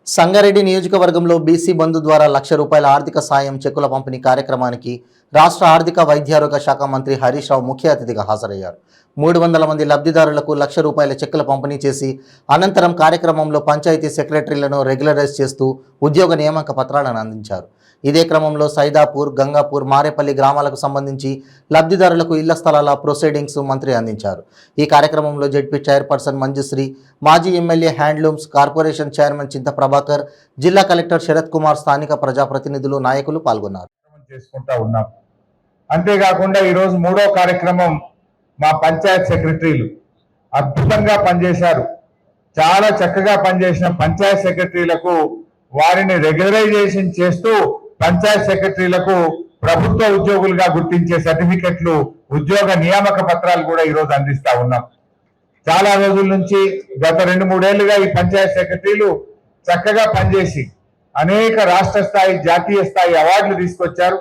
సంగారెడ్డి నియోజకవర్గంలో బీసీ బంధు ద్వారా ₹1,00,000 ఆర్థిక సాయం చెక్కుల పంపిణీ కార్యక్రమానికి రాష్ట్ర ఆర్థిక వైద్యారోగ్య శాఖ మంత్రి హరీష్ రావు ముఖ్య అతిథిగా హాజరయ్యారు. 300 మంది లబ్ధిదారులకు ₹1,00,000 చెక్కుల పంపిణీ చేసి అనంతరం కార్యక్రమంలో పంచాయతీ సెక్రటరీలను రెగ్యులరైజ్ చేస్తూ ఉద్యోగ నియామక పత్రాలను అందించారు. ఇదే క్రమంలో సైదాపూర్, గంగాపూర్, మారేపల్లి గ్రామాలకు సంబంధించి లబ్ధిదారులకు ఇళ్ల స్థలాల ప్రొసీడింగ్స్ మంత్రి అందించారు. ఈ కార్యక్రమంలో జెడ్పీ చైర్పర్సన్ మంజుశ్రీ, మాజీ ఎమ్మెల్యే హ్యాండ్లూమ్స్ కార్పొరేషన్ చైర్మన్ చింత ప్రభాకర్, జిల్లా కలెక్టర్ శరత్ కుమార్, స్థానిక ప్రజాప్రతినిధులు, నాయకులు పాల్గొన్నారు. అంతేకాకుండా ఈరోజు మూడో కార్యక్రమం మా పంచాయత్ సెక్రటరీలు అద్భుతంగా పనిచేశారు. చాలా చక్కగా పనిచేసిన పంచాయత్ సెక్రటరీలకు వారిని రెగ్యులరైజేషన్ చేస్తూ పంచాయత్ సెక్రటరీలకు ప్రభుత్వ ఉద్యోగులుగా గుర్తించే సర్టిఫికెట్లు, ఉద్యోగ నియామక పత్రాలు కూడా ఈరోజు అందిస్తా ఉన్నాం. చాలా రోజుల నుంచి గత 2-3 ఏళ్లుగా ఈ పంచాయత్ సెక్రటరీలు చక్కగా పనిచేసి అనేక రాష్ట్ర స్థాయి, జాతీయ స్థాయి అవార్డులు తీసుకొచ్చారు.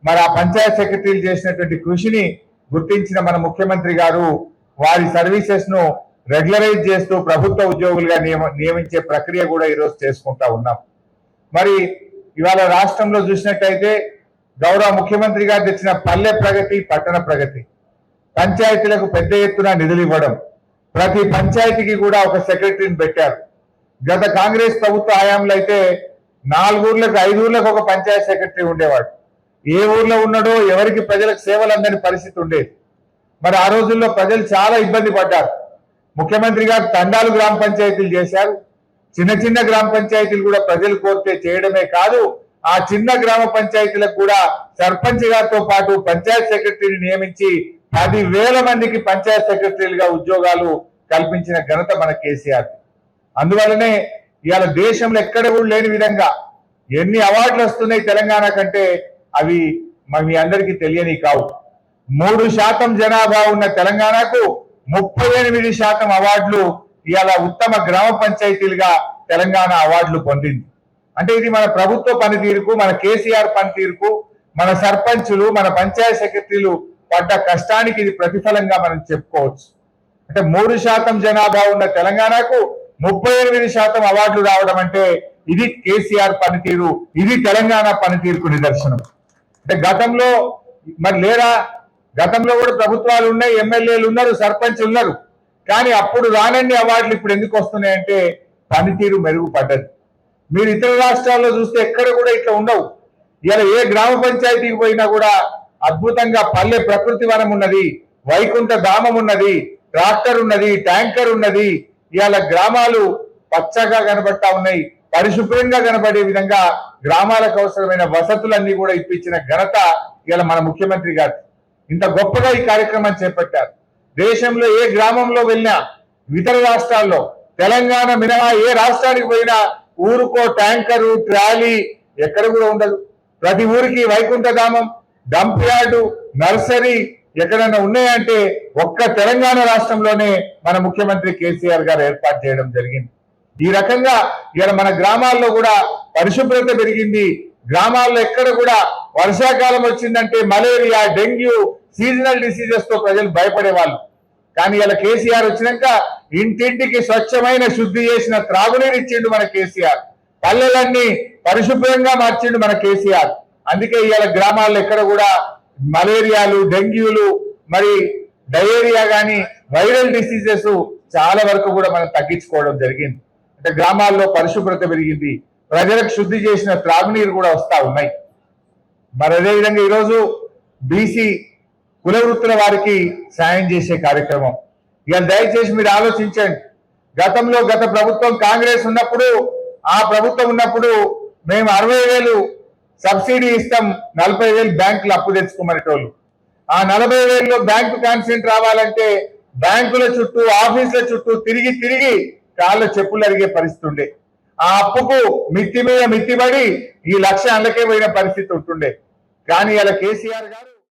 మరి ఆ పంచాయత్ సెక్రటరీలు చేసినటువంటి కృషిని గుర్తించిన మన ముఖ్యమంత్రి గారు వారి సర్వీసెస్ ను రెగ్యులరైజ్ చేస్తూ ప్రభుత్వ ఉద్యోగులుగా నియమించే ప్రక్రియ కూడా ఈరోజు చేసుకుంటా ఉన్నాం. మరి ఇవాళ రాష్ట్రంలో చూసినట్టయితే గౌరవ ముఖ్యమంత్రి గారు తెచ్చిన పల్లె ప్రగతి, పట్టణ ప్రగతి, పంచాయతీలకు పెద్ద ఎత్తున నిధులు ఇవ్వడం, ప్రతి పంచాయతీకి కూడా ఒక సెక్రటరీని పెట్టారు. గత కాంగ్రెస్ ప్రభుత్వ హయాంలో అయితే 4 ఊర్లకు 5 ఊర్లకు ఒక పంచాయత్ సెక్రటరీ ఉండేవాడు. ఏ ఊర్లో ఉన్నాడో ఎవరికి ప్రజలకు సేవలు అందని పరిస్థితి ఉండేది. మరి ఆ రోజుల్లో ప్రజలు చాలా ఇబ్బంది పడ్డారు. ముఖ్యమంత్రి గారు తండాలు గ్రామ పంచాయతీలు చేశారు. చిన్న చిన్న గ్రామ పంచాయతీలు కూడా ప్రజలు కోరితే చేయడమే కాదు, ఆ చిన్న గ్రామ పంచాయతీలకు కూడా సర్పంచ్ గారితో పాటు పంచాయత్ సెక్రటరీని నియమించి 10,000 మందికి పంచాయత్ సెక్రటరీలుగా ఉద్యోగాలు కల్పించిన ఘనత మన కేసీఆర్. అందువల్లనే ఇవాళ దేశంలో ఎక్కడ కూడా లేని విధంగా ఎన్ని అవార్డులు వస్తున్నాయి తెలంగాణ కంటే అవి మీ అందరికీ తెలియని కావు. 3% జనాభా ఉన్న తెలంగాణకు 38% అవార్డులు ఇవాళ ఉత్తమ గ్రామ పంచాయతీలుగా తెలంగాణ అవార్డులు పొందింది. అంటే ఇది మన ప్రభుత్వ పనితీరుకు, మన కేసీఆర్ పనితీరుకు, మన సర్పంచులు, మన పంచాయత్ సెక్రటరీలు పడ్డ కష్టానికి ఇది ప్రతిఫలంగా మనం చెప్పుకోవచ్చు. అంటే 3% జనాభా ఉన్న తెలంగాణకు 38% అవార్డులు రావడం అంటే ఇది కేసీఆర్ పనితీరు, ఇది తెలంగాణ పనితీరుకు నిదర్శనం. అంటే గతంలో మరి లేరా, గతంలో కూడా ప్రభుత్వాలు ఉన్నాయి, ఎమ్మెల్యేలు ఉన్నారు, సర్పంచ్ ఉన్నారు. కానీ అప్పుడు రానన్ని అవార్డులు ఇప్పుడు ఎందుకు వస్తున్నాయంటే పనితీరు మెరుగుపడ్డది. మీరు ఇతర రాష్ట్రాల్లో చూస్తే ఎక్కడ కూడా ఇట్లా ఉండవు. ఇలా ఏ గ్రామ పంచాయతీకి పోయినా కూడా అద్భుతంగా పల్లె ప్రకృతి వనం ఉన్నది, వైకుంఠ ధామం ఉన్నది, ట్రాక్టర్ ఉన్నది, ట్యాంకర్ ఉన్నది. ఇవాళ గ్రామాలు పచ్చగా కనబడతా ఉన్నాయి, పరిశుభ్రంగా కనబడే విధంగా గ్రామాలకు అవసరమైన వసతులన్నీ కూడా ఇప్పించిన ఘనత ఇవాళ మన ముఖ్యమంత్రి గారు. ఇంత గొప్పగా ఈ కార్యక్రమాన్ని చేపట్టారు. దేశంలో ఏ గ్రామంలో వెళ్ళినా, ఇతర రాష్ట్రాల్లో, తెలంగాణ మినహా ఏ రాష్ట్రానికి పోయినా ఊరుకో ట్యాంకరు, ట్రాలీ ఎక్కడ కూడా ఉండదు. ప్రతి ఊరికి వైకుంఠధామం, డంప్ యార్డు, నర్సరీ ఎక్కడైనా ఉన్నాయంటే ఒక్క తెలంగాణ రాష్ట్రంలోనే మన ముఖ్యమంత్రి కేసీఆర్ గారు ఏర్పాటు చేయడం జరిగింది. ఈ రకంగా ఇవాళ మన గ్రామాల్లో కూడా పరిశుభ్రత పెరిగింది. గ్రామాల్లో ఎక్కడ కూడా వర్షాకాలం వచ్చిందంటే మలేరియా, డెంగ్యూ, సీజనల్ డిసీజెస్ తో ప్రజలు భయపడేవాళ్ళు. కానీ ఇలా కేసీఆర్ వచ్చినాక ఇంటింటికి స్వచ్ఛమైన శుద్ధి చేసిన త్రాగునీరు ఇచ్చిండు మన కేసీఆర్. పల్లెలన్నీ పరిశుభ్రంగా మార్చిండు మన కేసీఆర్. అందుకే ఇవాళ గ్రామాల్లో ఎక్కడ కూడా మలేరియాలు, డెంగ్యూలు, మరి డయేరియా కానీ వైరల్ డిసీజెస్ చాలా వరకు కూడా మనం తగ్గించుకోవడం జరిగింది. అంటే గ్రామాల్లో పరిశుభ్రత పెరిగింది, ప్రజలకు శుద్ధి చేసిన త్రాగునీరు కూడా వస్తా ఉన్నాయి. మరి అదేవిధంగా ఈరోజు బీసీ కుల వృత్తుల వారికి సాయం చేసే కార్యక్రమం. ఇక దయచేసి మీరు ఆలోచించండి. గత ప్రభుత్వం కాంగ్రెస్ ఉన్నప్పుడు, ఆ ప్రభుత్వం ఉన్నప్పుడు మేము 60,000 సబ్సిడీ ఇస్తాం, 40,000 బ్యాంకులు అప్పు తెచ్చుకోమనేటోళ్ళు. ఆ 40,000లో బ్యాంకు కాన్సెంట్ రావాలంటే బ్యాంకుల చుట్టూ, ఆఫీసుల చుట్టూ తిరిగి తిరిగి కాళ్ళ చెప్పులు అరిగే పరిస్థితి ఉండే. ఆ అప్పుకు మిత్తి మీద మిత్తిపడి ఈ 1,00,000 అందుకే పోయిన పరిస్థితి ఉంటుండే. కానీ ఇలా కేసీఆర్ గారు